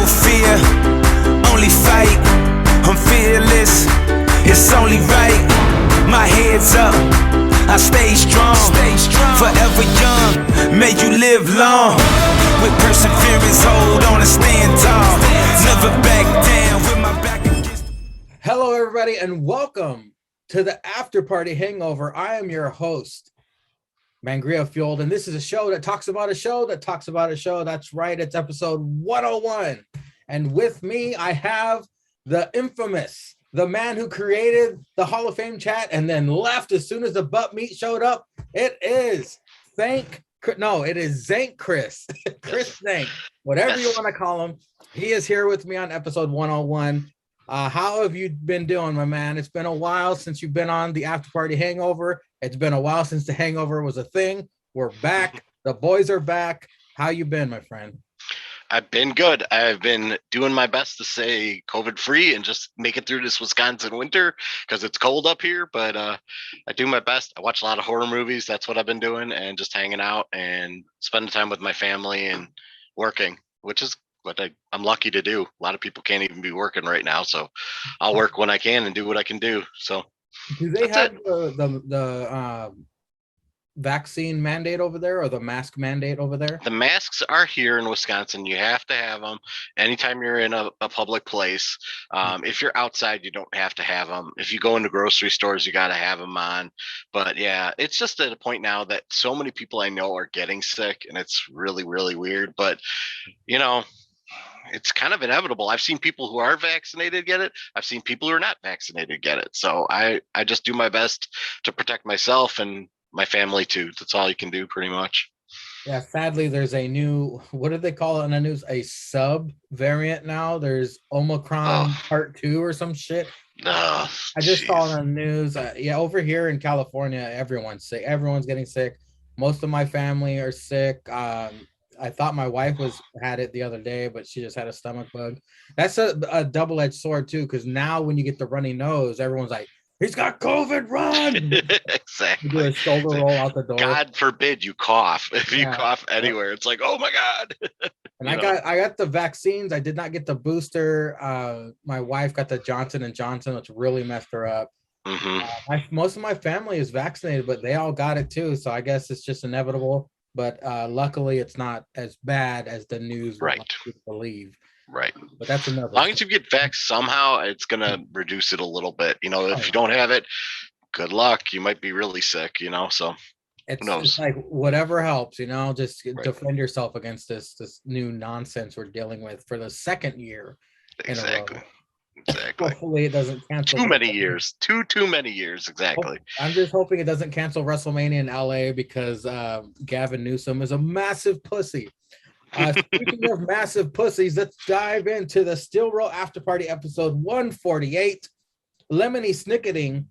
no fear, only fight. I'm fearless, it's only right. My head's up, I stay strong, forever young, may you live long. With perseverance, hold on and stand tall. Never back down with my back against. Hello, everybody, and welcome to the After Party Hangover. I am your host, Mangria Fueled, and this is a show that talks about a show that talks about a show. That's right, it's episode 101. And with me, I have the infamous, the man who created the Hall of Fame chat and then left as soon as the butt meat showed up. It is ZankChris. Chris Zank, whatever you want to call him. He is here with me on episode 101. How have you been doing, my man? It's been a while since you've been on the After Party Hangover. It's been a while since the Hangover was a thing. We're back. The boys are back. How you been, my friend? I've been good. I've been doing my best to stay COVID-free and just make it through this Wisconsin winter because it's cold up here. But I do my best. I watch a lot of horror movies. That's what I've been doing, and just hanging out and spending time with my family and working, which is what I'm lucky to do. A lot of people can't even be working right now, so I'll work when I can and do what I can do. So, do they have the vaccine mandate over there, or the mask mandate over there? The masks are here in Wisconsin. You have to have them anytime you're in a public place. If you're outside, you don't have to have them. If you go into grocery stores, you got to have them on. But yeah, it's just at a point now that so many people I know are getting sick, and it's really, really weird. But, you know, it's kind of inevitable. I've seen people who are vaccinated get it. I've seen people who are not vaccinated get it. So I just do my best to protect myself and my family too. That's all you can do, pretty much. Yeah, sadly, there's a new, what did they call it in the news? A sub variant now. There's Omicron part 2 or some shit. I just saw it on the news. Yeah, over here in California, everyone's sick. Everyone's getting sick. Most of my family are sick. I thought my wife had it the other day, but she just had a stomach bug. That's a double-edged sword too, because now when you get the runny nose, everyone's like, he's got COVID, run! Exactly. You do a shoulder roll out the door. God forbid you cough. If you cough anywhere, it's like, oh my God. And I got the vaccines. I did not get the booster. My wife got the Johnson & Johnson, which really messed her up. Mm-hmm. Most of my family is vaccinated, but they all got it too. So I guess it's just inevitable. But luckily, it's not as bad as the news would believe. Right. But that's another. As long as you get vaxxed somehow, it's going to reduce it a little bit. You know, if you don't have it, good luck. You might be really sick, you know, so it's, who knows? It's like whatever helps, you know, just defend yourself against this new nonsense we're dealing with for the second year in a row. Exactly. Hopefully it doesn't cancel. Too many years. Too many years. Exactly. I'm just hoping it doesn't cancel WrestleMania in LA because Gavin Newsom is a massive pussy. Speaking of massive pussies, let's dive into the Still Real After Party episode 148, Lemony Snicketing,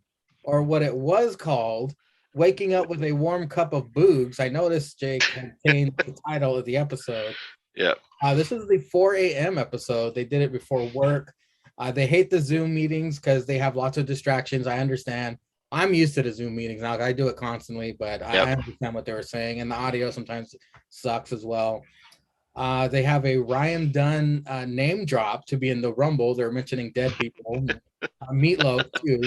or what it was called, Waking Up with a Warm Cup of Boogs. I noticed Jake had changed the title of the episode. Yeah. This is the 4 a.m. episode. They did it before work. They hate the Zoom meetings because they have lots of distractions. I understand. I'm used to the Zoom meetings now. I do it constantly, but I understand what they were saying. And the audio sometimes sucks as well. They have a Ryan Dunn name drop to be in the Rumble. They're mentioning dead people. Meatloaf, too.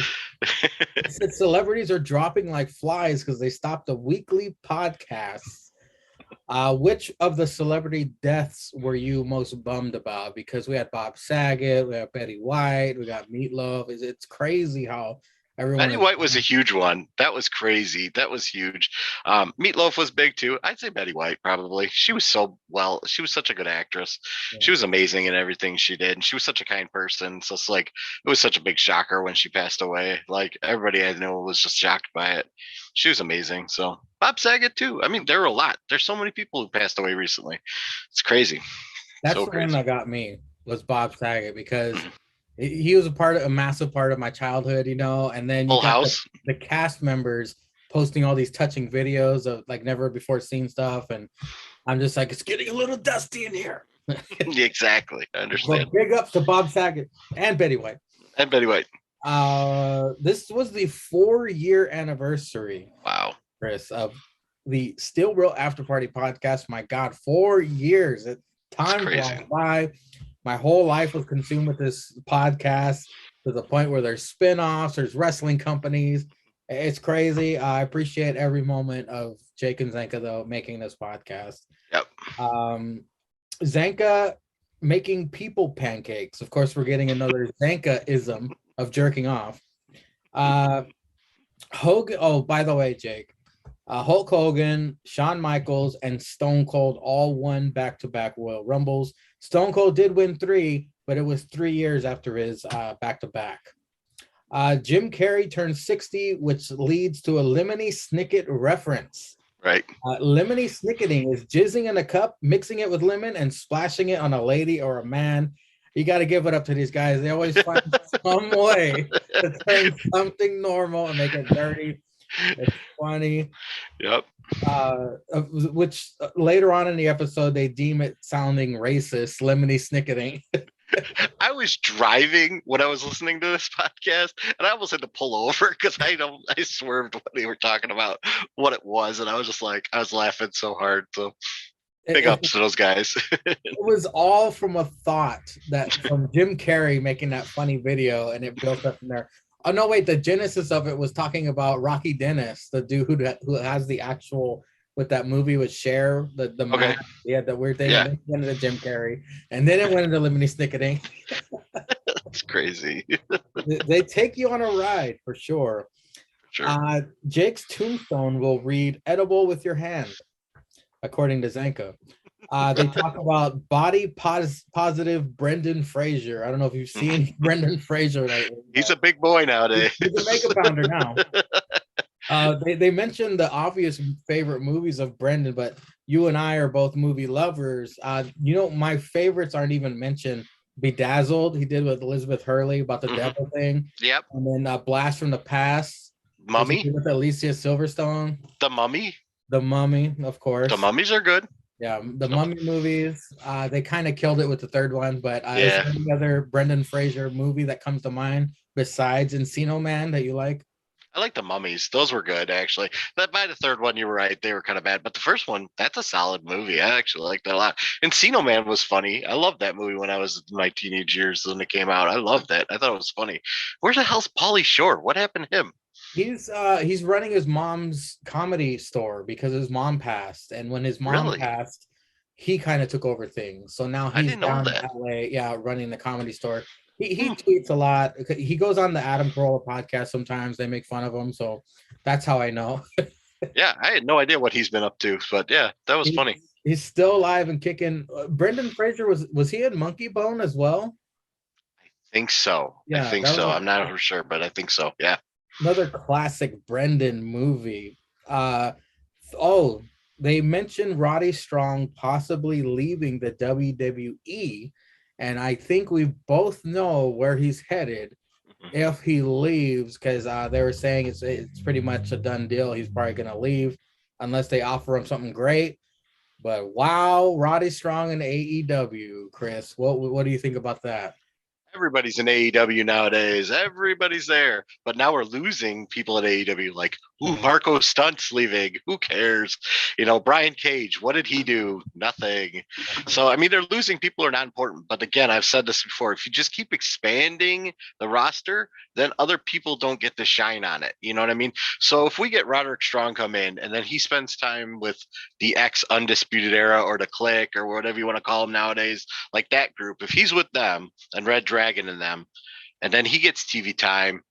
It said celebrities are dropping like flies because they stopped the weekly podcasts. Which of the celebrity deaths were you most bummed about? Because we had Bob Saget, we have Betty White, we got Meatloaf. It's crazy how everyone. Betty White was a huge one. That was crazy. That was huge. Meatloaf was big too. I'd say Betty White probably. She was she was such a good actress. Yeah. She was amazing in everything she did, and she was such a kind person. So it's like it was such a big shocker when she passed away. Like everybody I know was just shocked by it. She was amazing. So Bob Saget too. I mean, there were a lot. There's so many people who passed away recently. It's crazy. That's so the one that got me was Bob Saget because he was a massive part of my childhood, you know. And then you got the cast members posting all these touching videos of like never before seen stuff, and I'm just like, it's getting a little dusty in here. Exactly, I understand. So big ups to Bob Saget and Betty White. This was the 4-year anniversary. Wow, Chris, of the Still Real After Party podcast. My God, 4 years. Time goes by. My whole life was consumed with this podcast to the point where there's spin-offs, there's wrestling companies. It's crazy. I appreciate every moment of Jake and Zanka though making this podcast. Yep. Zanka making people pancakes. Of course, we're getting another Zanka-ism of jerking off. Hogan. Oh, by the way, Jake, Hulk Hogan, Shawn Michaels, and Stone Cold all won back-to-back Royal Rumbles. Stone Cold did win 3, but it was 3 years after his back-to-back. Jim Carrey turned 60, which leads to a lemony snicket reference. Right. Lemony snicketing is jizzing in a cup, mixing it with lemon, and splashing it on a lady or a man. You got to give it up to these guys. They always find some way to turn something normal and make it dirty. It's funny. Yep. Which later on in the episode, they deem it sounding racist, lemony snicketing. I was driving when I was listening to this podcast, and I almost had to pull over because I swerved when they were talking about what it was, and I was just like, I was laughing so hard. So big ups to those guys. It was all from a thought that from Jim Carrey making that funny video, and it built up from there. Oh no, wait, the genesis of it was talking about Rocky Dennis, the dude who has the actual with that movie with Cher, the okay. Yeah, the weird thing. Yeah. And then it went into Jim Carrey, and then it went into lemony snicketing. That's crazy. They take you on a ride for sure. Sure. Jake's tombstone will read "edible with your hand," according to Zanka. They talk about body positive Brendan Fraser. I don't know if you've seen Brendan Fraser lately. He's a big boy nowadays. He's a makeup pounder now. They mentioned the obvious favorite movies of Brendan, but you and I are both movie lovers. My favorites aren't even mentioned. Bedazzled, he did with Elizabeth Hurley about the devil thing. Yep. And then Blast from the Past. Mummy. With Alicia Silverstone. The Mummy. The Mummy, of course. The Mummies are good. Yeah, the Mummy movies. They kind of killed it with the third one, but is Yeah. there any other Brendan Fraser movie that comes to mind besides Encino Man that you like? I like the Mummies. Those were good, actually. But by the third one, you were right. They were kind of bad. But the first one, that's a solid movie. I actually liked that a lot. Encino Man was funny. I loved that movie when I was in my teenage years when it came out. I loved that. I thought it was funny. Where the hell's Pauly Shore? What happened to him? He's running his mom's comedy store because his mom passed, and when his mom passed, he kind of took over things. So now he's down in LA, running the comedy store. He tweets a lot. He goes on the Adam Carolla podcast sometimes. They make fun of him, so that's how I know. Yeah, I had no idea what he's been up to, but yeah, that was funny. He's still alive and kicking. Brendan Fraser was he in Monkey Bone as well? I think so. Yeah, I think so. I'm not for sure, but I think so. Yeah. Another classic Brendan movie. They mentioned Roddy Strong possibly leaving the WWE, and I think we both know where he's headed if he leaves, because they were saying it's pretty much a done deal. He's probably going to leave unless they offer him something great. But wow, Roddy Strong in AEW, Chris, what do you think about that? Everybody's in AEW nowadays. Everybody's there. But now we're losing people at AEW. Like, Marco Stunt's leaving. Who cares? Brian Cage, what did he do? Nothing. So, I mean, they're losing people who are not important. But again, I've said this before. If you just keep expanding the roster, then other people don't get to shine on it. You know what I mean? So if we get Roderick Strong come in and then he spends time with the ex-Undisputed Era or the Click or whatever you want to call them nowadays, like that group, if he's with them and Red Dragon in them, and then he gets TV time,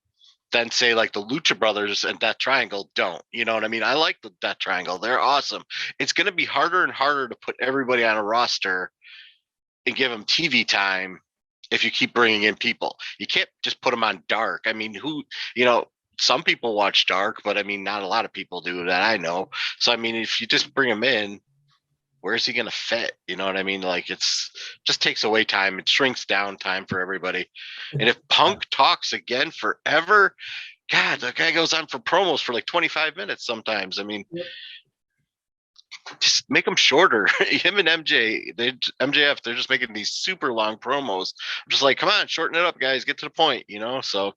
then say like the Lucha Brothers and Death Triangle don't. You know what I mean? I like the Death Triangle. They're awesome. It's going to be harder and harder to put everybody on a roster and give them TV time if you keep bringing in people. You can't just put them on Dark. I mean, some people watch Dark, but I mean, not a lot of people do that I know. So, I mean, if you just bring him in, where's he going to fit? You know what I mean? Like, it's just takes away time. It shrinks down time for everybody. And if Punk talks again forever, God, the guy goes on for promos for like 25 minutes sometimes. I mean, just make them shorter. Him and MJF, they're just making these super long promos. I'm just like, come on, shorten it up, guys. Get to the point, So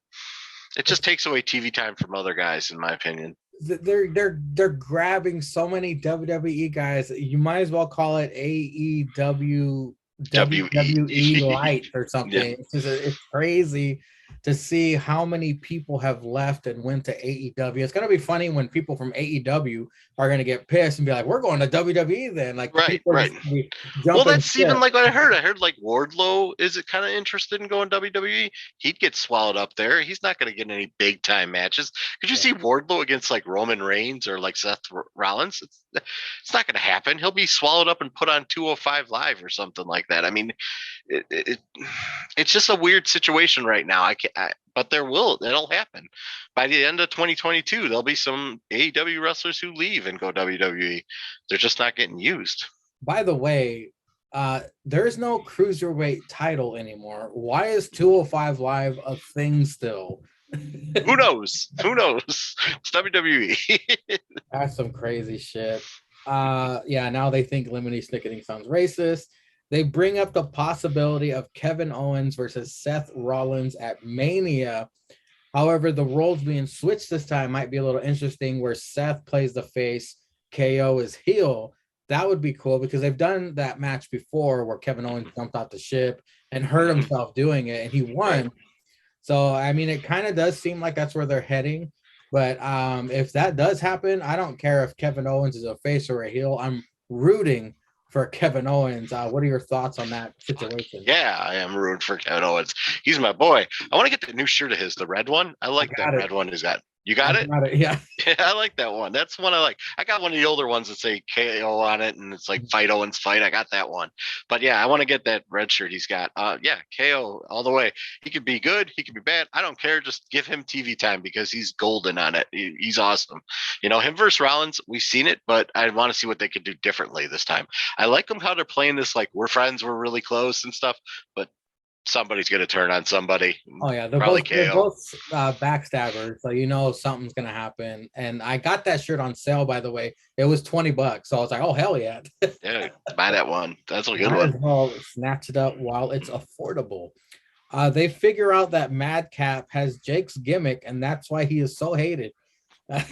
it just takes away TV time from other guys, in my opinion. They're grabbing so many WWE guys. You might as well call it AEW WWE Light or something. Yeah. It's crazy to see how many people have left and went to AEW. It's gonna be funny when people from AEW are gonna get pissed and be like, "We're going to WWE then." Like, Right. Well, that's even like what I heard. I heard like Wardlow is kind of interested in going WWE. He'd get swallowed up there. He's not going to get any big time matches. Could you see Wardlow against like Roman Reigns or like Seth Rollins? It's not going to happen. He'll be swallowed up and put on 205 Live or something like that. I mean, it's just a weird situation right now. But it'll happen by the end of 2022. There'll be some AEW wrestlers who leave and go WWE. They're just not getting used. By the way, there's no cruiserweight title anymore. Why is 205 Live a thing still? Who knows? It's WWE. That's some crazy shit. Now they think lemony snicketing sounds racist. They bring up the possibility of Kevin Owens versus Seth Rollins at Mania. However, the roles being switched this time might be a little interesting, where Seth plays the face, KO is heel. That would be cool because they've done that match before where Kevin Owens jumped off the ship and hurt himself doing it, and he won. So, I mean, it kind of does seem like that's where they're heading. But if that does happen, I don't care if Kevin Owens is a face or a heel. I'm rooting for Kevin Owens. What are your thoughts on that situation? Yeah, I am rooting for Kevin Owens. He's my boy. I want to get the new shirt of his, the red one. I like that red one he's got. You got it? Yeah. Yeah, I like that one. That's one I like. I got one of the older ones that say KO on it, and it's like Fight Owens Fight. I got that one. But yeah, I want to get that red shirt he's got. Yeah, KO all the way. He could be good. He could be bad. I don't care. Just give him TV time because he's golden on it. He's awesome. You know, him versus Rollins, we've seen it, but I want to see what they could do differently this time. I like them how they're playing this, like we're friends, we're really close and stuff, but somebody's going to turn on somebody. Oh yeah, they're both backstabbers, so you know something's going to happen. And I got that shirt on sale, by the way. It was $20, so I was like, oh hell yeah. Yeah, buy that one. That's a good Might one. as well snatch it up while it's affordable. They figure out that Madcap has Jake's gimmick, and that's why he is so hated. I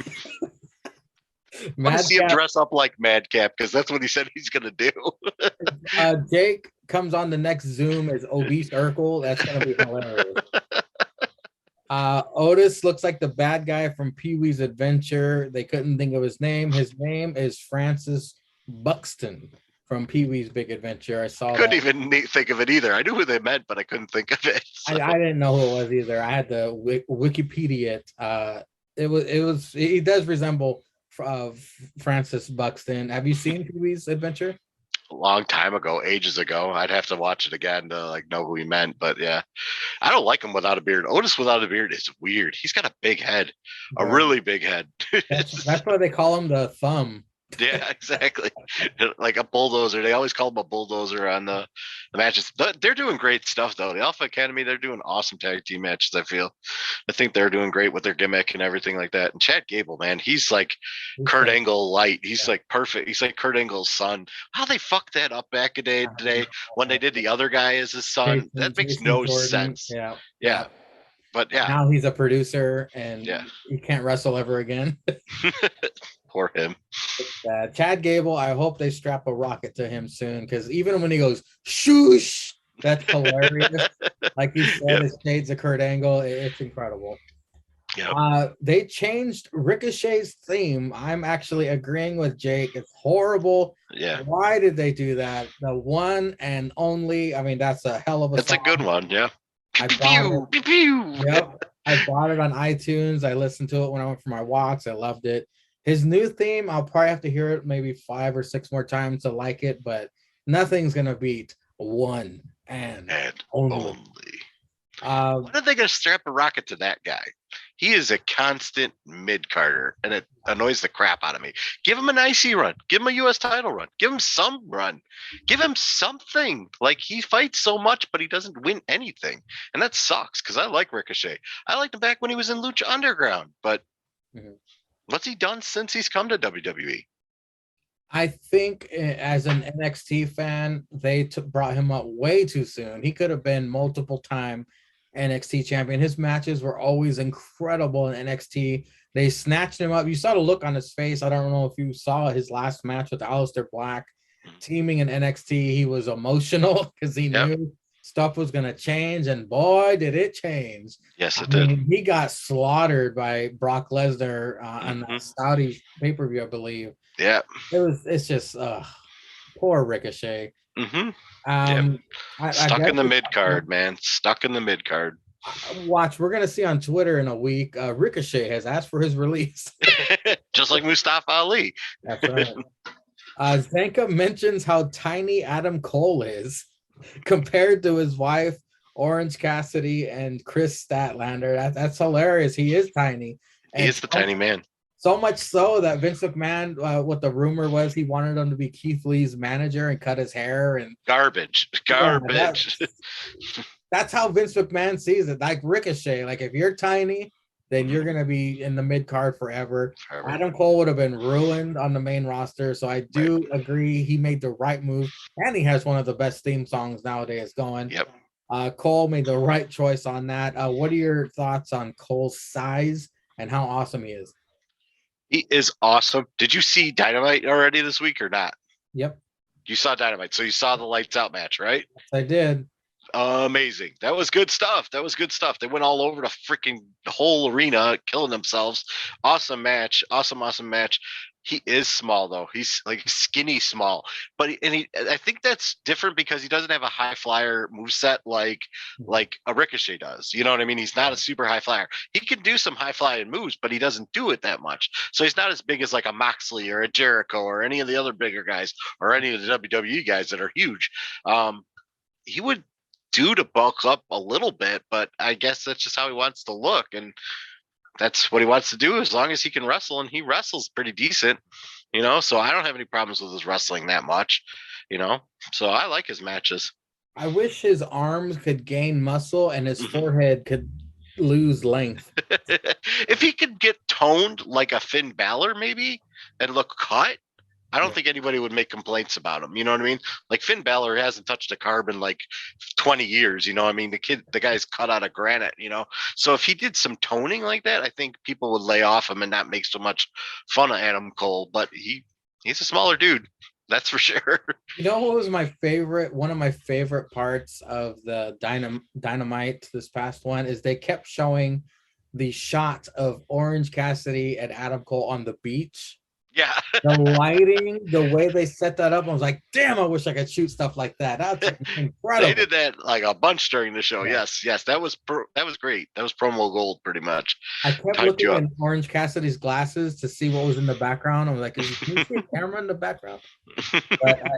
want to see him dress up like Madcap because that's what he said he's going to do. Jake comes on the next Zoom as obese Urkel. That's going to be hilarious. Otis looks like the bad guy from Pee-wee's Adventure. They couldn't think of his name. His name is Francis Buxton from Pee-wee's Big Adventure. I saw. Couldn't even think of it either. I knew who they meant, but I couldn't think of it. So. I didn't know who it was either. I had to Wikipedia it. He does resemble Francis Buxton. Have you seen Pee-wee's Adventure? A long time ago, ages ago. I'd have to watch it again to like know who he meant, but yeah, I don't like him without a beard. Otis without a beard is weird. He's got a big head, a really big head. That's why they call him the Thumb. Yeah, exactly. Like a bulldozer. They always call him a bulldozer on the matches. They're doing great stuff though. The Alpha Academy, they're doing awesome tag team matches. I think they're doing great with their gimmick and everything like that. And Chad Gable, man, he's like Kurt Angle light. He's like perfect. He's like Kurt Angle's son. How they fucked that up back in the day when they did the other guy as his son. That makes no sense. Yeah. But yeah. Now he's a producer and he can't wrestle ever again. Poor him. Chad Gable, I hope they strap a rocket to him soon, because even when he goes shoosh, that's hilarious. Like you said, his shades of Kurt Angle, it's incredible. Yep. They changed Ricochet's theme. I'm actually agreeing with Jake. It's horrible. Yeah. Why did they do that? The one and only. I mean, that's a hell of a. That's song. A good one. Yeah. I bought it. Yep. I bought it on iTunes. I listened to it when I went for my walks. I loved it. His new theme, I'll probably have to hear it maybe 5 or 6 more times to like it, but nothing's gonna beat one and only. When are they gonna strap a rocket to that guy? He is a constant mid-carder, and it annoys the crap out of me. Give him an IC run. Give him a U.S. title run. Give him some run. Give him something. Like, he fights so much, but he doesn't win anything, and that sucks because I like Ricochet. I liked him back when he was in Lucha Underground, but. What's he done since he's come to WWE? I think as an NXT fan, they brought him up way too soon. He could have been multiple time NXT champion. His matches were always incredible in NXT. They snatched him up. You saw the look on his face. I don't know if you saw his last match with Aleister Black. teaming in NXT, he was emotional because he knew stuff was going to change, and boy, did it change. Yes, it did. He got slaughtered by Brock Lesnar on that Saudi pay-per-view, I believe. Yeah. It's just poor Ricochet. Stuck in the mid-card, man. Stuck in the mid-card. Watch, we're going to see on Twitter in a week, Ricochet has asked for his release. Just like Mustafa Ali. That's right. Zanka mentions how tiny Adam Cole is compared to his wife, Orange Cassidy, and Chris Statlander. That's hilarious. He is tiny. He is the tiny man. So much so that Vince McMahon, what the rumor was, he wanted him to be Keith Lee's manager and cut his hair. And garbage. That's how Vince McMahon sees it. Like Ricochet, like if you're tiny, then you're going to be in the mid card forever. Adam Cole would have been ruined on the main roster. So I do agree he made the right move. And he has one of the best theme songs nowadays going. Yep. Cole made the right choice on that. What are your thoughts on Cole's size and how awesome he is? He is awesome. Did you see Dynamite already this week or not? Yep. You saw Dynamite. So you saw the lights out match, right? Yes, I did. Amazing. That was good stuff. They went all over the freaking whole arena, killing themselves. Awesome match. Awesome match. He is small though. He's like skinny small, but I think that's different because he doesn't have a high flyer moveset like a Ricochet does. You know what I mean? He's not a super high flyer. He can do some high flying moves, but he doesn't do it that much. So he's not as big as like a Moxley or a Jericho or any of the other bigger guys or any of the WWE guys that are huge. He would do to bulk up a little bit, but I guess that's just how he wants to look, and that's what he wants to do as long as he can wrestle, and he wrestles pretty decent, so I don't have any problems with his wrestling that much, so I like his matches. I wish his arms could gain muscle and his forehead could lose length. If he could get toned like a Finn Balor maybe and look cut, I don't think anybody would make complaints about him. You know what I mean? Like Finn Balor hasn't touched a carb in like 20 years. You know what I mean? The guy's cut out of granite, So if he did some toning like that, I think people would lay off him and not make so much fun of Adam Cole. But he's a smaller dude. That's for sure. What was one of my favorite parts of the Dynamite this past one is they kept showing the shot of Orange Cassidy and Adam Cole on the beach. Yeah. The lighting, the way they set that up, I was like, damn, I wish I could shoot stuff like that. That's incredible. They did that like a bunch during the show. Yeah. Yes. That was great. That was promo gold pretty much. I kept looking at Orange Cassidy's glasses to see what was in the background. I was like, can you see a camera in the background?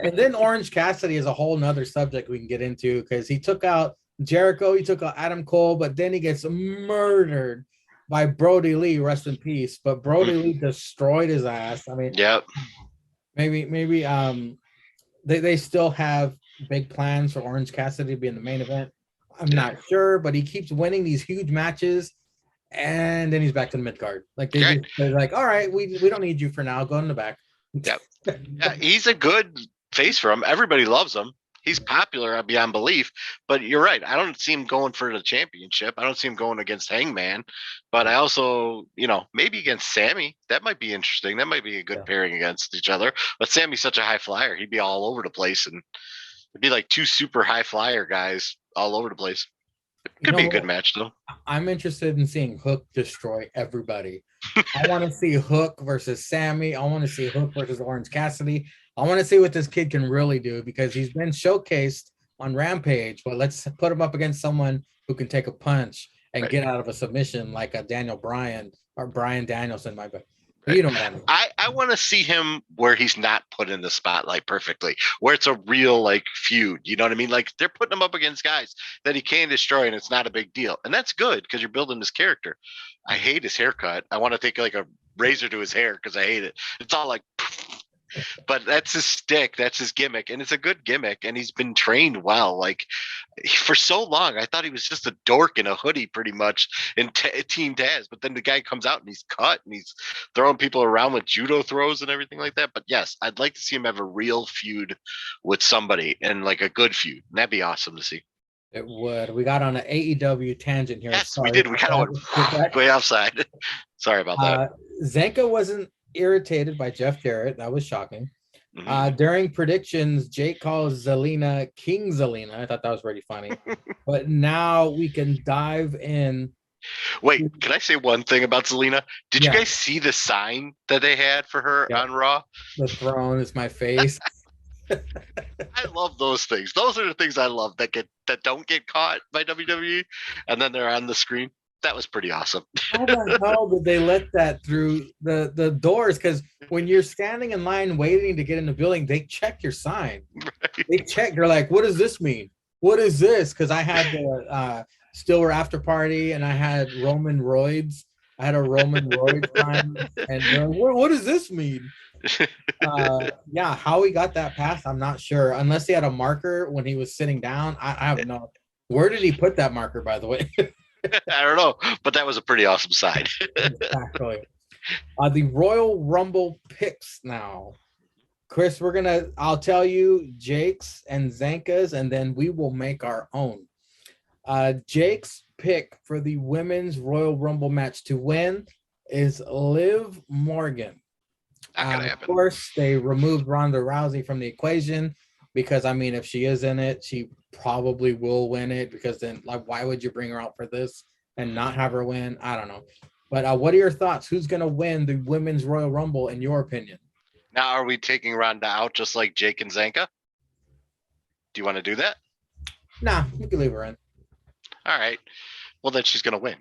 And then Orange Cassidy is a whole nother subject we can get into because he took out Jericho, he took out Adam Cole, but then he gets murdered by Brody Lee, rest in peace. But Brody Lee destroyed his ass. I mean, maybe they still have big plans for Orange Cassidy to be in the main event. I'm not sure, but he keeps winning these huge matches, and then he's back to the mid card. Like they're like, all right, we don't need you for now. Go in the back. Yeah, he's a good face for him. Everybody loves him. He's popular beyond belief, but you're right. I don't see him going for the championship. I don't see him going against Hangman, but I also, maybe against Sammy. That might be interesting. That might be a good pairing against each other. But Sammy's such a high flyer. He'd be all over the place, and it'd be like two super high flyer guys all over the place. It could be a good match, though. I'm interested in seeing Hook destroy everybody. I want to see Hook versus Sammy. I want to see Hook versus Orange Cassidy. I want to see what this kid can really do because he's been showcased on Rampage, but let's put him up against someone who can take a punch and get out of a submission like a Daniel Bryan or Bryan Danielson, my bad. You know what I mean? I want to see him where he's not put in the spotlight perfectly, where it's a real like feud. You know what I mean? Like they're putting him up against guys that he can destroy, and it's not a big deal. And that's good because you're building this character. I hate his haircut. I want to take like a razor to his hair because I hate it. It's all like, but that's his stick. That's his gimmick, and it's a good gimmick. And he's been trained well. Like for so long, I thought he was just a dork in a hoodie, pretty much in Team Taz. But then the guy comes out and he's cut and he's throwing people around with judo throws and everything like that. But yes, I'd like to see him have a real feud with somebody and like a good feud. And that'd be awesome to see. It would. We got on an AEW tangent here. Yes, we did. We kind of went way outside. Sorry about that. Zanka wasn't irritated by Jeff Jarrett. That was shocking. During predictions, Jake calls Zelina King Zelina. I thought that was pretty funny. But now we can dive in. Wait, can I say one thing about Zelina? Did you guys see the sign that they had for her on Raw? The throne is my face. I love those things. Those are the things I love that don't get caught by WWE, and then they're on the screen. That was pretty awesome. How the hell did they let that through the doors? Because when you're standing in line waiting to get in the building, they check your sign. Right. They check. They're like, "What does this mean? What is this?" Because I had the Stiller After Party, and I had Roman Roids. I had a Roman Roids time, and they're like, what does this mean? Yeah, how he got that pass, I'm not sure. Unless he had a marker when he was sitting down. I have no. Where did he put that marker, by the way? I don't know, but that was a pretty awesome side. Exactly. The Royal Rumble picks now. Chris, I'll tell you Jake's and Zanka's, and then we will make our own. Jake's pick for the women's Royal Rumble match to win is Liv Morgan. Of course, they removed Ronda Rousey from the equation because, I mean, if she is in it, she probably will win it, because then, like, why would you bring her out for this and not have her win? I don't know. But what are your thoughts? Who's going to win the women's Royal Rumble, in your opinion? Now, are we taking Ronda out just like Jake and Zanka? Do you want to do that? Nah, we can leave her in. All right. Well, then she's going to win.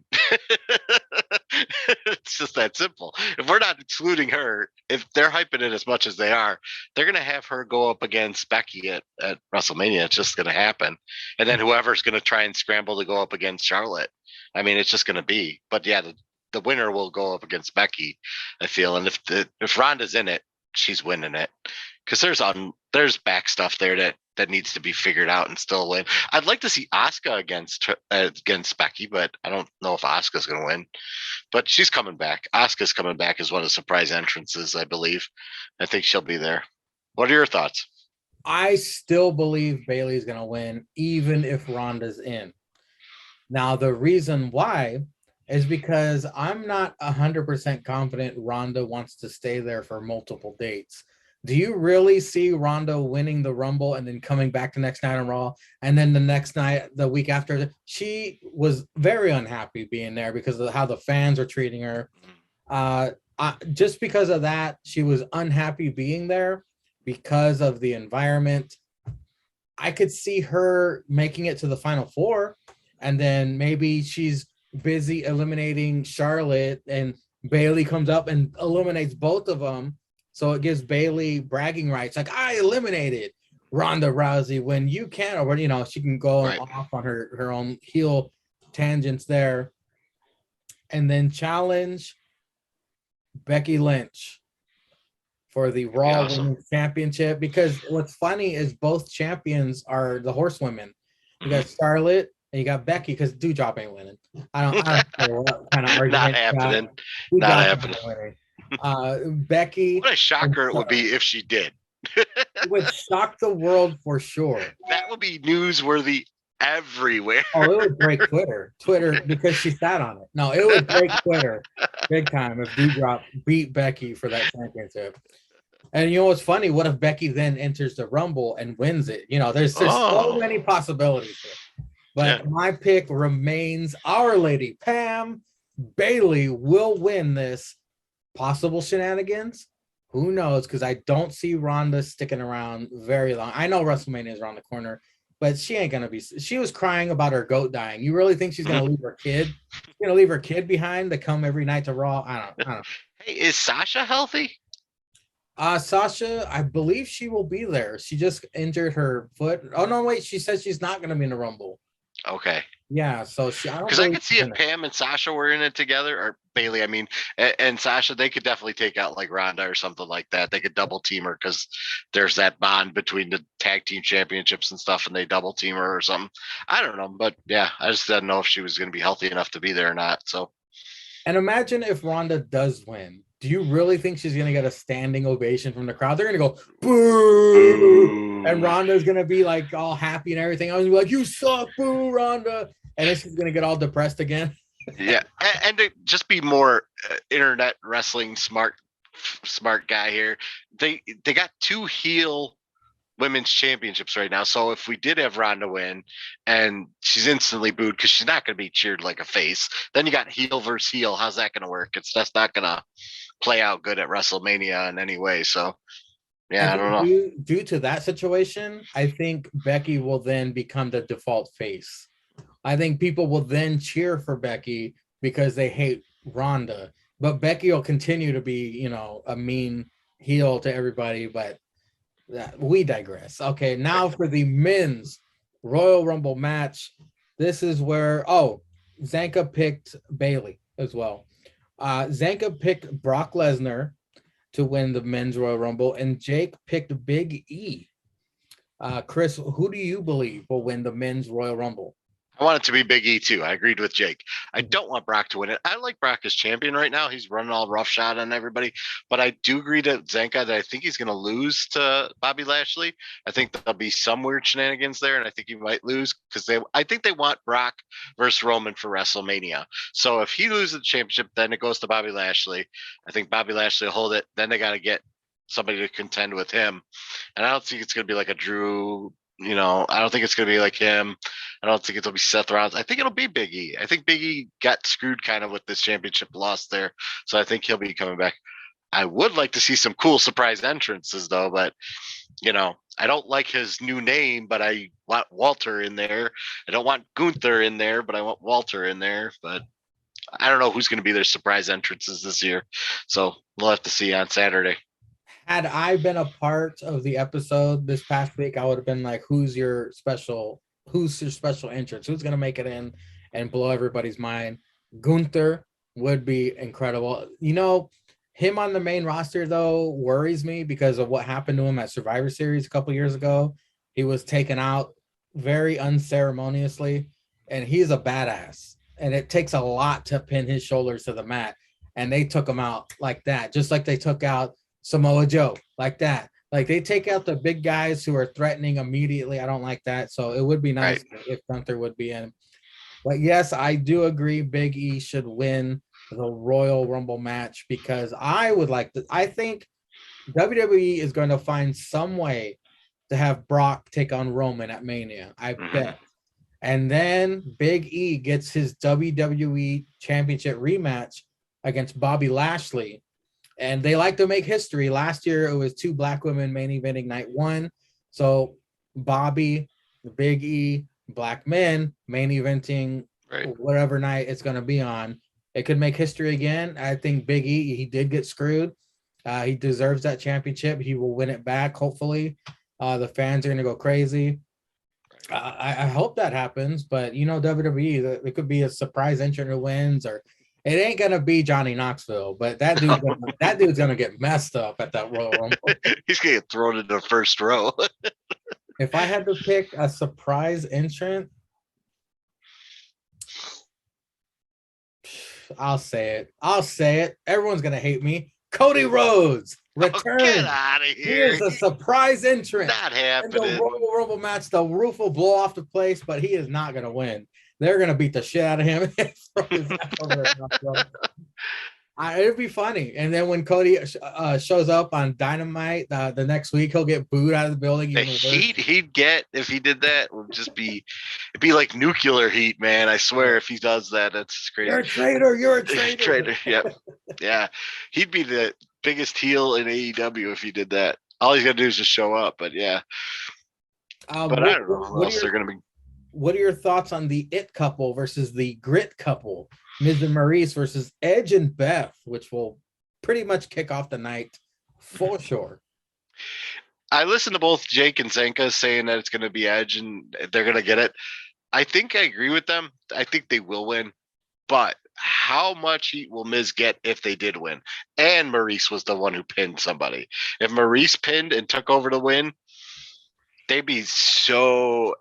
It's just that simple. If we're not excluding her, if they're hyping it as much as they are, they're going to have her go up against Becky at WrestleMania. It's just going to happen. And then whoever's going to try and scramble to go up against Charlotte. I mean, it's just going to be. But yeah, the winner will go up against Becky, I feel. And if Ronda's in it, she's winning it. Because there's back stuff there that needs to be figured out and still win. I'd like to see Asuka against Becky, but I don't know if Asuka's going to win. But she's coming back. Asuka's coming back as one of the surprise entrances, I believe. I think she'll be there. What are your thoughts? I still believe Bayley's going to win, even if Ronda's in. Now, the reason why is because I'm not 100% confident Ronda wants to stay there for multiple dates. Do you really see Ronda winning the Rumble and then coming back the next night on Raw? And then the next night, the week after, she was very unhappy being there because of how the fans are treating her. Just because of that, she was unhappy being there because of the environment. I could see her making it to the Final Four, and then maybe she's busy eliminating Charlotte, and Bayley comes up and eliminates both of them. So it gives Bayley bragging rights, like, I eliminated Ronda Rousey when you can, or, she can go off on her own heel tangents there. And then challenge Becky Lynch for the Raw Women's Championship. Because what's funny is both champions are the horsewomen. You got Charlotte and you got Becky, because Doudrop ain't winning. I don't know what kind of argument. Not happening. Not happening. Becky. What a shocker it would be if she did. It would shock the world for sure. That would be newsworthy everywhere. Oh, it would break Twitter, because she sat on it. No, it would break Twitter big time if Doudrop beat Becky for that championship. And you know what's funny? What if Becky then enters the Rumble and wins it? There's so many possibilities here. But my pick remains Our Lady Pam. Bayley will win this. Possible shenanigans? Who knows? Because I don't see Ronda sticking around very long. I know WrestleMania is around the corner, but she ain't gonna be. She was crying about her goat dying. You really think she's gonna leave her kid? She's gonna leave her kid behind to come every night to Raw? I don't know. Hey, is Sasha healthy? Sasha, I believe she will be there. She just injured her foot. Oh no, wait. She said she's not gonna be in the Rumble. Okay. Yeah, so because I could see if Pam and Sasha were in it together, or Bayley, I mean, and Sasha, they could definitely take out like Ronda or something like that. They could double team her because there's that bond between the tag team championships and stuff, and they double team her or something. I don't know, but yeah, I just didn't know if she was going to be healthy enough to be there or not. So, and imagine if Ronda does win. Do you really think she's going to get a standing ovation from the crowd? They're going to go, boo! And Ronda's going to be like all happy and everything. I was like, you suck, boo, Ronda. And then she's going to get all depressed again. Yeah. And to just be more internet wrestling smart, smart guy here. They got 2 heel women's championships right now. So if we did have Ronda win and she's instantly booed because she's not going to be cheered like a face, then you got heel versus heel. How's that going to work? That's not going to play out good at WrestleMania in any way. So yeah, I don't know. Due to that situation, I think Becky will then become the default face. I think people will then cheer for Becky because they hate Ronda, but Becky will continue to be, you know, a mean heel to everybody. But we digress. Okay, now for the men's Royal Rumble match. This is where Zanka picked Bailey as well. Zanka picked Brock Lesnar to win the men's Royal Rumble, and Jake picked Big E. Chris, who do you believe will win the men's Royal Rumble? I want it to be Big E too. I agreed with Jake. I don't want Brock to win it. I like Brock as champion right now. He's running all roughshod on everybody. But I do agree to Zanka that I think he's going to lose to Bobby Lashley. I think there'll be some weird shenanigans there, and I think he might lose because I think they want Brock versus Roman for WrestleMania. So if he loses the championship, then it goes to Bobby Lashley. I think Bobby Lashley will hold it. Then they got to get somebody to contend with him. And I don't think it's going to be like a Drew. You know, I don't think it's going to be like him. I don't think it'll be Seth Rollins. I think it'll be Big E. I think Big E got screwed kind of with this championship loss there. So I think he'll be coming back. I would like to see some cool surprise entrances though, but you know, I don't like his new name, but I want Walter in there. I don't want Gunther in there, but I want Walter in there. But I don't know who's going to be their surprise entrances this year. So we'll have to see on Saturday. Had I been a part of the episode this past week, I would have been like, who's your special entrance? Who's going to make it in and blow everybody's mind? Gunther would be incredible. You know, him on the main roster, though, worries me because of what happened to him at Survivor Series a couple years ago. He was taken out very unceremoniously, and he's a badass. And it takes a lot to pin his shoulders to the mat. And they took him out like that, just like they took out Samoa Joe, like that. Like they take out the big guys who are threatening immediately. I don't like that. So it would be nice if Gunther would be in. But yes, I do agree Big E should win the Royal Rumble match because I think WWE is going to find some way to have Brock take on Roman at Mania. I bet. And then Big E gets his WWE Championship rematch against Bobby Lashley. And they like to make history. Last year, it was 2 black women main eventing night 1. So Bobby, Big E, black men main eventing whatever night it's going to be on. It could make history again. I think Big E, he did get screwed. He deserves that championship. He will win it back, hopefully. The fans are going to go crazy. I hope that happens. But, you know, WWE, it could be a surprise entrant who wins, or it ain't gonna be Johnny Knoxville, but that dude's gonna get messed up at that Royal Rumble. He's gonna get thrown into the first row. If I had to pick a surprise entrant, I'll say it. Everyone's gonna hate me. Cody Rhodes return. Get out of here! He is a surprise entrant. Not happening. In the Royal Rumble match, the roof will blow off the place, but he is not gonna win. They're gonna beat the shit out of him. It'd be funny. And then when Cody shows up on Dynamite the next week, he'll get booed out of the building. The heat he'd get if he did that would just be like nuclear heat, man. I swear, if he does that, that's crazy. You're a traitor. You're a traitor. Traitor. Yep. Yeah. He'd be the biggest heel in AEW if he did that. All he's got to do is just show up. But yeah. But I don't know who else they're going to be. What are your thoughts on the It couple versus the Grit couple? Miz and Maurice versus Edge and Beth, which will pretty much kick off the night for sure. I listened to both Jake and Zanka saying that it's going to be Edge and they're going to get it. I think I agree with them. I think they will win. But how much heat will Miz get if they did win? And Maurice was the one who pinned somebody. If Maurice pinned and took over the win, they'd be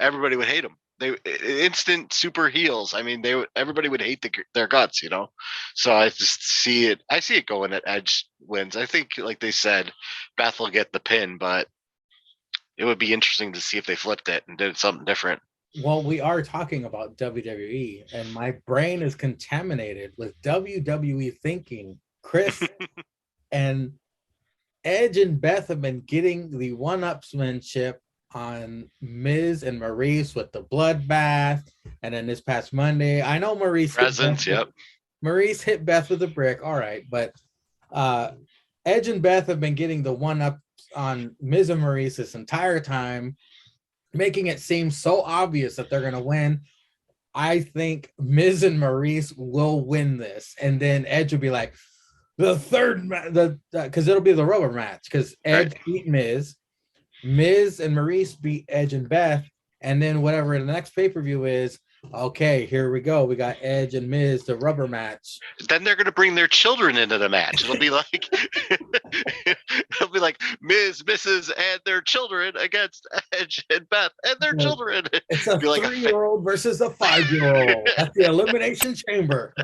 everybody would hate him. They instant super heels. I mean, everybody would hate their guts, you know. So I just see it. I see it going at Edge wins. I think, like they said, Beth will get the pin, but it would be interesting to see if they flipped it and did something different. Well, we are talking about WWE, and my brain is contaminated with WWE thinking, Chris. And Edge and Beth have been getting the one-upsmanship on Miz and Maurice with the bloodbath, and then this past Monday, I know Maurice Presence, yep. Maurice hit Beth with a brick, all right, but Edge and Beth have been getting the one-up on Miz and Maurice this entire time, making it seem so obvious that they're going to win. I think Miz and Maurice will win this, and then Edge will be like, the third because it'll be the rubber match because Edge beat Miz and Maurice beat Edge and Beth, and then whatever the next pay-per-view is, okay, here we go. We got Edge and Miz, the rubber match. Then they're gonna bring their children into the match. It'll be like Miz, Mrs. and their children against Edge and Beth and their children. It's a 3-year-old versus a 5-year-old at the Elimination Chamber.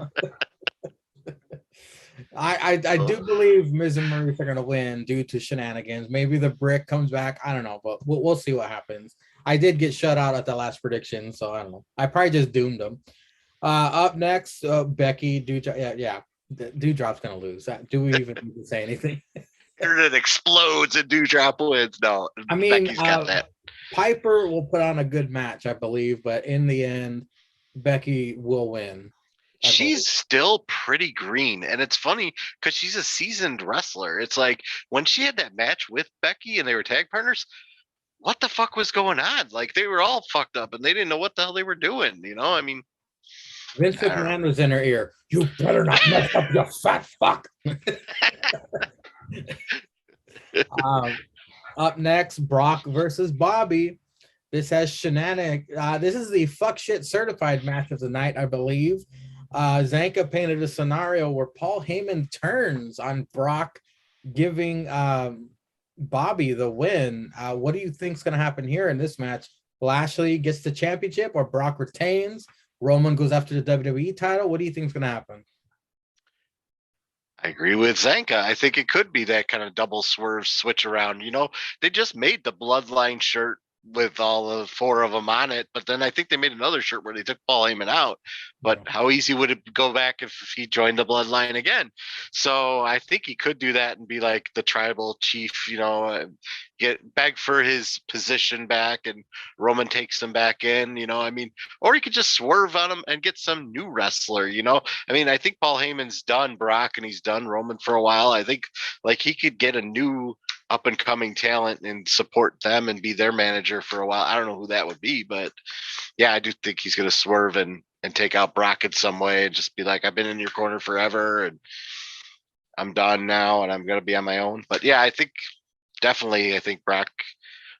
I do believe Miz and Maurice are going to win due to shenanigans. Maybe the brick comes back. I don't know, but we'll see what happens. I did get shut out at the last prediction, so I don't know. I probably just doomed them. Up next, Becky, Dewdrop's going to lose. Do we even need to say anything? It explodes and Dewdrop wins. No, I mean, Becky's got that. Piper will put on a good match, I believe, but in the end, Becky will win. She's still pretty green, and it's funny because she's a seasoned wrestler. It's like when she had that match with Becky and they were tag partners, what the fuck was going on? Like they were all fucked up and they didn't know what the hell they were doing, you know? I mean, Vince McMahon was in her ear. You better not mess up, you fat fuck. Up next, Brock versus Bobby. This has shenanigans. This is the fuck shit certified match of the night, I believe. Zanka painted a scenario where Paul Heyman turns on Brock, giving Bobby the win. What do you think's going to happen here in this match? Lashley gets the championship or Brock retains? Roman goes after the WWE title? What do you think is going to happen? I agree with Zanka. I think it could be that kind of double swerve switch around. You know, they just made the Bloodline shirt with all the 4 of them on it, but then I think they made another shirt where they took Paul Heyman out. But how easy would it go back if he joined the Bloodline again? So I think he could do that and be like the tribal chief, you know, beg for his position back, and Roman takes him back in, you know. I mean, or he could just swerve on him and get some new wrestler, you know. I mean, I think Paul Heyman's done Brock and he's done Roman for a while. I think like he could get a new up and coming talent and support them and be their manager for a while. I don't know who that would be, but yeah, I do think he's going to swerve and take out Brock in some way and just be like, I've been in your corner forever and I'm done now and I'm going to be on my own. But yeah, I think Brock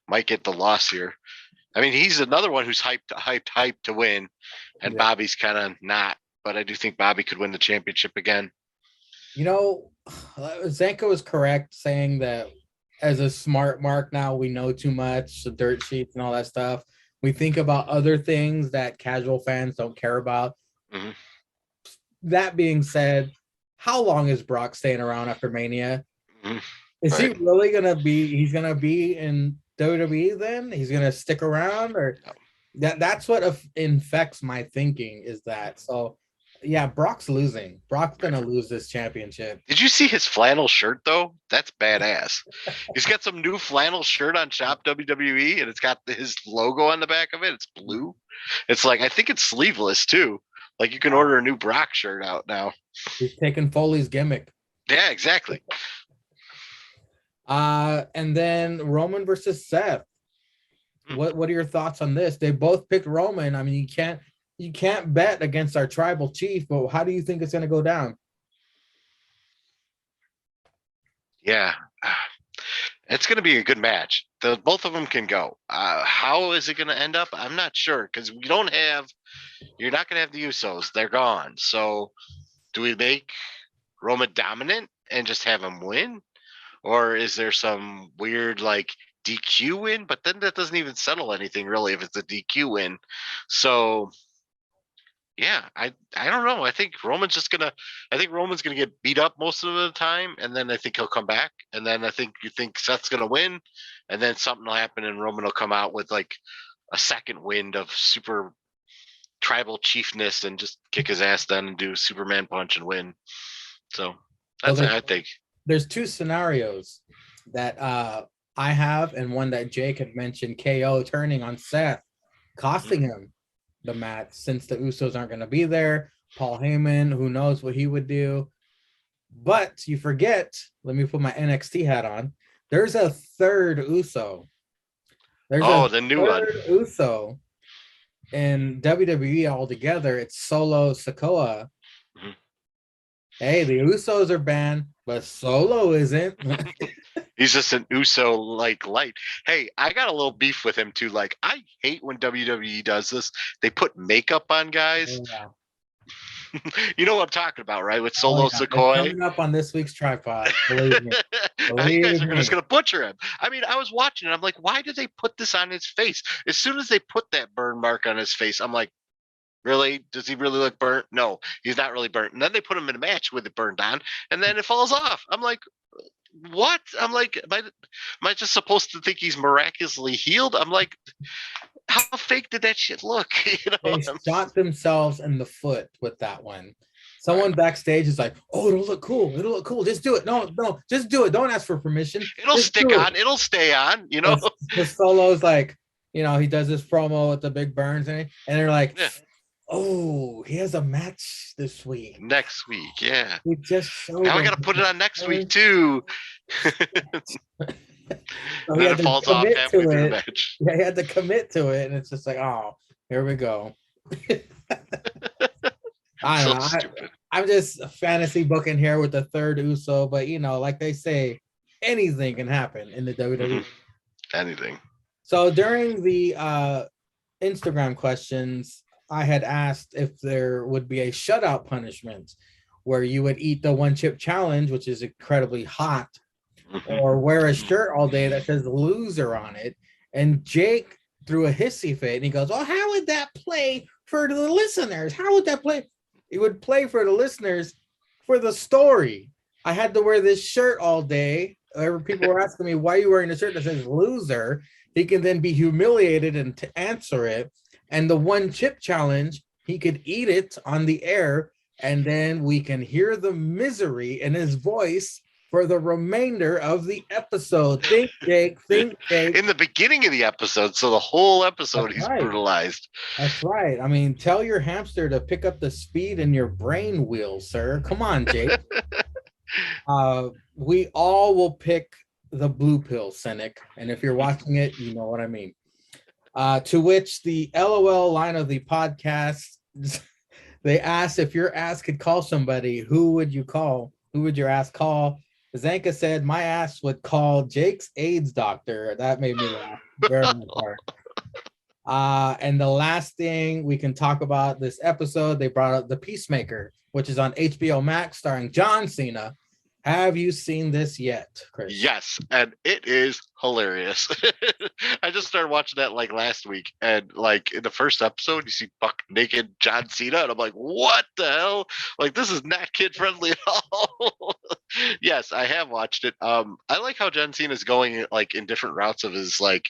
might get the loss here. I mean, he's another one who's hyped to win, and Bobby's kind of not, but I do think Bobby could win the championship again. You know, Zanka was correct saying that as a smart mark now, we know too much, the dirt sheets and all that stuff. We think about other things that casual fans don't care about. Mm-hmm. That being said, how long is Brock staying around after Mania? Mm-hmm. Is he really going to be, he's going to be in WWE then? He's going to stick around? Or that's what infects my thinking is that. So, yeah, Brock's losing. Brock's going to lose this championship. Did you see his flannel shirt, though? That's badass. He's got some new flannel shirt on Shop WWE, and it's got his logo on the back of it. It's blue. It's like, I think it's sleeveless, too. Like, you can order a new Brock shirt out now. He's taking Foley's gimmick. Yeah, exactly. And then Roman versus Seth. What are your thoughts on this? They both picked Roman. I mean, you can't bet against our tribal chief, but how do you think it's going to go down? Yeah, it's going to be a good match. Both of them can go. How is it going to end up? I'm not sure because you're not going to have the Usos. They're gone. So do we make Roman dominant and just have him win? Or is there some weird like DQ win? But then that doesn't even settle anything really if it's a DQ win. So yeah, I don't know. I think Roman's gonna get beat up most of the time, and then I think he'll come back, and then I think you think Seth's gonna win, and then something will happen, and Roman will come out with like a second wind of super tribal chiefness and just kick his ass then and do Superman punch and win. So that's what I think. There's 2 scenarios. that I have, and one that Jake had mentioned, KO turning on Seth, costing him the match since the Usos aren't going to be there. Paul Heyman, who knows what he would do. But you forget, let me put my NXT hat on. There's a third Uso. The new one. Uso in WWE altogether. It's Solo Sikoa. Mm-hmm. Hey, the Usos are banned, but Solo isn't. He's just an Uso like light. Hey, I got a little beef with him too. Like, I hate when WWE does this. They put makeup on guys. Yeah. You know what I'm talking about, right? With Solo Sikoa. Coming up on this week's tripod. Believe me. You guys are just going to butcher him. I mean, I was watching it. I'm like, why did they put this on his face? As soon as they put that burn mark on his face, I'm like, really? Does he really look burnt? No, he's not really burnt. And then they put him in a match with it burned on, and then it falls off. I'm like, what? I'm like, am I just supposed to think he's miraculously healed? I'm like, how fake did that shit look? You know, they shot themselves in the foot with that one. Someone backstage is like, "Oh, it'll look cool. It'll look cool. Just do it. No, just do it. Don't ask for permission. It'll just stick on. It'll stay on. You know." The Solo's like, you know, he does this promo with the big burns and they're like, "Oh, he has a match this week. Next week, yeah. We just showed now I got to put it on next week too." So then it falls off halfway through the match. Yeah, he had to commit to it, and it's just like, oh, here we go. I don't know. I'm just fantasy booking here with the third Uso, but you know, like they say, anything can happen in the WWE. Anything. So during the Instagram questions, I had asked if there would be a shutout punishment where you would eat the one chip challenge, which is incredibly hot, or wear a shirt all day that says loser on it. And Jake threw a hissy fit and he goes, "Well, how would that play for the listeners? How would that play?" It would play for the listeners for the story. I had to wear this shirt all day. People were asking me, why are you wearing a shirt that says loser? He can then be humiliated and to answer it. And the one chip challenge, he could eat it on the air, and then we can hear the misery in his voice for the remainder of the episode. Think, Jake. In the beginning of the episode, so the whole episode he's brutalized. That's right. I mean, tell your hamster to pick up the speed in your brain wheel, sir. Come on, Jake. We all will pick the blue pill, Cynic. And if you're watching it, you know what I mean. To which the LOL line of the podcast, they asked if your ass could call somebody, who would you call? Who would your ass call? Zanka said, my ass would call Jake's AIDS doctor. That made me laugh very hard. And the last thing we can talk about this episode, they brought up The Peacemaker, which is on HBO Max, starring John Cena. Have you seen this yet, Chris? Yes, and it is hilarious. I just started watching that like last week, and like in the first episode, you see buck naked John Cena, and I'm like, what the hell? Like, this is not kid friendly at all. Yes, I have watched it. I like how John Cena is going like in different routes of his like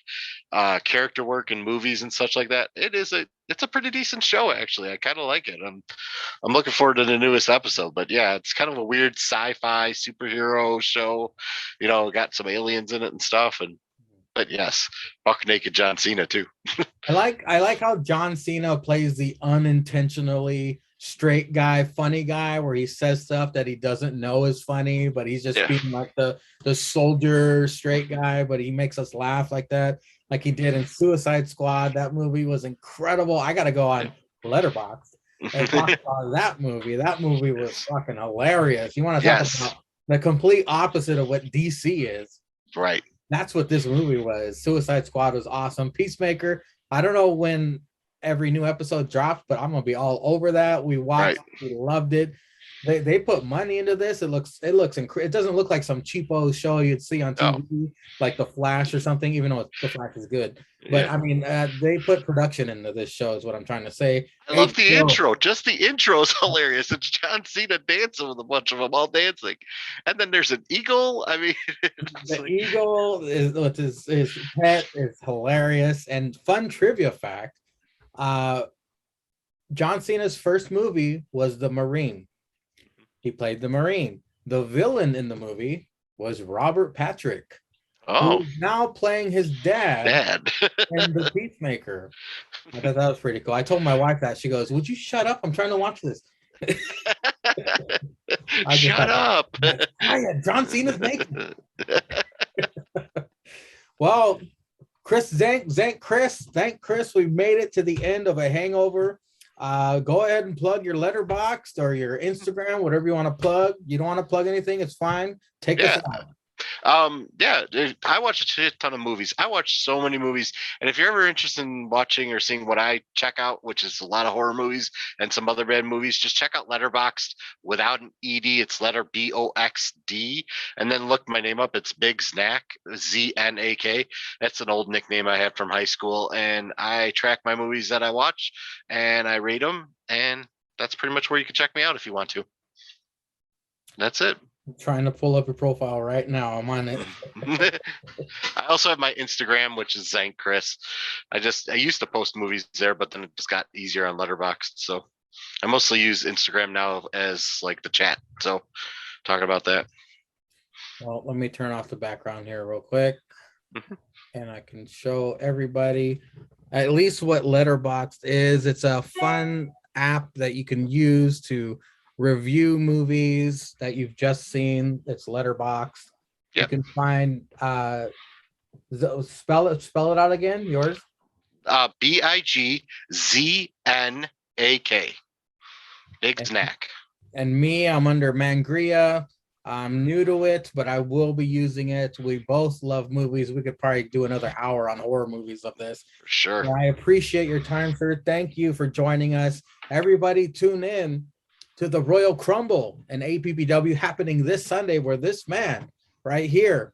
character work in movies and such like that. It's a pretty decent show, actually. I kind of like it. I'm looking forward to the newest episode. But yeah, it's kind of a weird sci-fi superhero show. You know, got some aliens in it and stuff. But yes, buck naked John Cena too. I like how John Cena plays the unintentionally straight guy, funny guy, where he says stuff that he doesn't know is funny, but he's just being like the soldier straight guy, but he makes us laugh like that. Like he did in Suicide Squad. That movie was incredible. I got to go on Letterboxd and talk about that movie. That movie was fucking hilarious. You want to talk about the complete opposite of what DC is. Right. That's what this movie was. Suicide Squad was awesome. Peacemaker, I don't know when every new episode drops, but I'm going to be all over that. We watched, we loved it. They put money into this. It looks it doesn't look like some cheapo show you'd see on TV, like The Flash or something, even though The Flash is good. But I mean, they put production into this show is what I'm trying to say. I love the intro. Just the intro is hilarious. It's John Cena dancing with a bunch of them all dancing. And then there's an eagle. I mean, the eagle is with his pet is hilarious. And fun trivia fact, John Cena's first movie was The Marine. He played the Marine. The villain in the movie was Robert Patrick. Oh, Who's now playing his dad in The Peacemaker. I thought that was pretty cool. I told my wife that. She goes, "Would you shut up? I'm trying to watch this." Shut up. Quiet. John Cena's naked. Well, ZankChris, we made it to the end of a hangover. Go ahead and plug your Letterboxd or your Instagram, whatever you want to plug. You don't want to plug anything, it's fine. Take us out. I watch a shit ton of movies. I watch so many movies, and if you're ever interested in watching or seeing what I check out, which is a lot of horror movies and some other bad movies, just check out Letterboxd without an ed. It's letter BOXD, and then look my name up. It's Big Znak, ZNAK. That's an old nickname I had from high school, and I track my movies that I watch and I rate them, and that's pretty much where you can check me out if you want to. That's it. I'm trying to pull up your profile right now. I'm on it. I also have my Instagram, which is ZankChris. I used to post movies there, but then it just got easier on Letterboxd. So I mostly use Instagram now as like the chat. So talking about that. Well, let me turn off the background here real quick. And I can show everybody at least what Letterboxd is. It's a fun app that you can use to review movies that you've just seen. It's Letterboxd. Yep. You can find spell it out again. Yours? BIGZNAK. Big Znak. And me, I'm under Mangria. I'm new to it, but I will be using it. We both love movies. We could probably do another hour on horror movies of this. For sure. So I appreciate your time, sir. Thank you for joining us. Everybody tune in to the Royal Crumble and APPW happening this Sunday, where this man right here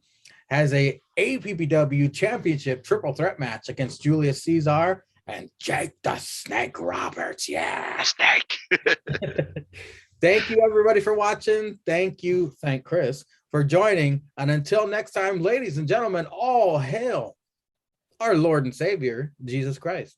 has a APPW championship triple threat match against Julius Caesar and Jake the Snake Roberts. Yeah. Snake. Thank you, everybody, for watching. Thank you, ZankChris, for joining. And until next time, ladies and gentlemen, all hail our Lord and Savior, Jesus Christ.